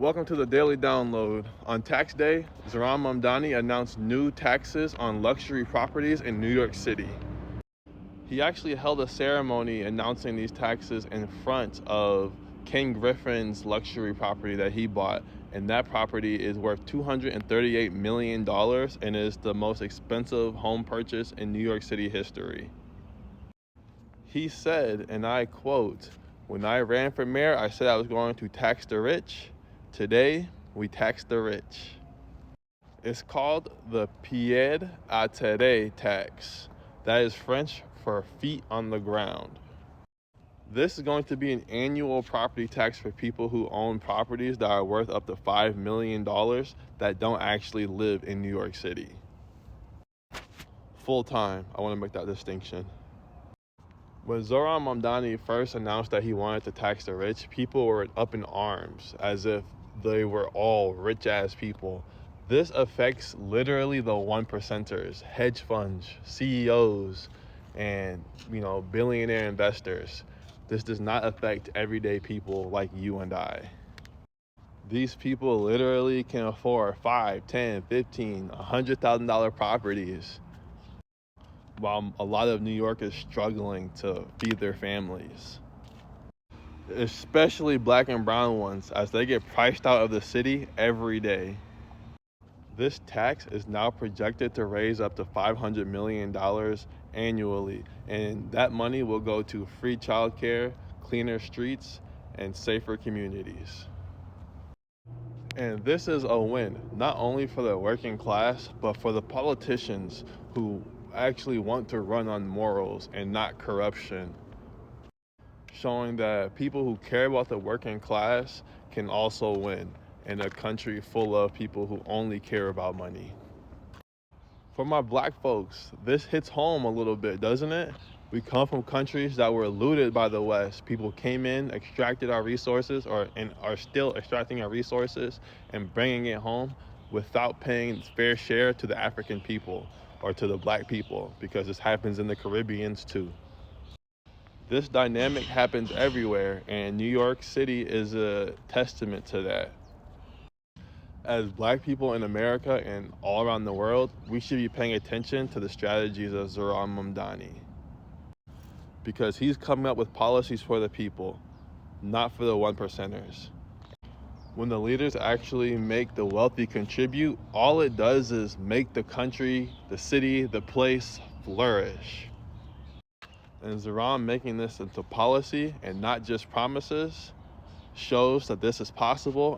Welcome to the Daily Download. On tax day, Zohran Mamdani announced new taxes on luxury properties in New York City. He actually held a ceremony announcing these taxes in front of Ken Griffin's luxury property that he bought, and that property is worth $238 million and is the most expensive home purchase in New York City history. He said, and I quote, "When I ran for mayor, I said I was going to tax the rich. Today, we tax the rich." It's called the pied à terre tax. That is French for feet on the ground. This is going to be an annual property tax for people who own properties that are worth up to $5 million that don't actually live in New York City. Full time, I want to make that distinction. When Zohran Mamdani first announced that he wanted to tax the rich, people were up in arms as if they were all rich-ass people. This affects literally the 1%ers, hedge funds, CEOs, and billionaire investors. This does not affect everyday people like you and I. These people literally can afford $5, $10, $15, $100,000 properties, while a lot of New Yorkers struggling to feed their families. Especially black and brown ones, as they get priced out of the city every day. This tax is now projected to raise up to $500 million annually, and that money will go to free childcare, cleaner streets, and safer communities. And this is a win, not only for the working class, but for the politicians who actually want to run on morals and not corruption, showing that people who care about the working class can also win in a country full of people who only care about money. For my black folks, this hits home a little bit, doesn't it? We come from countries that were looted by the West. People came in, extracted our resources, and are still extracting our resources and bringing it home without paying fair share to the African people or to the black people, because this happens in the Caribbeans too. This dynamic happens everywhere, and New York City is a testament to that. As black people in America and all around the world, we should be paying attention to the strategies of Zohran Mamdani, because he's coming up with policies for the people, not for the 1%ers. When the leaders actually make the wealthy contribute, all it does is make the country, the city, the place flourish. And Zohran making this into policy and not just promises shows that this is possible.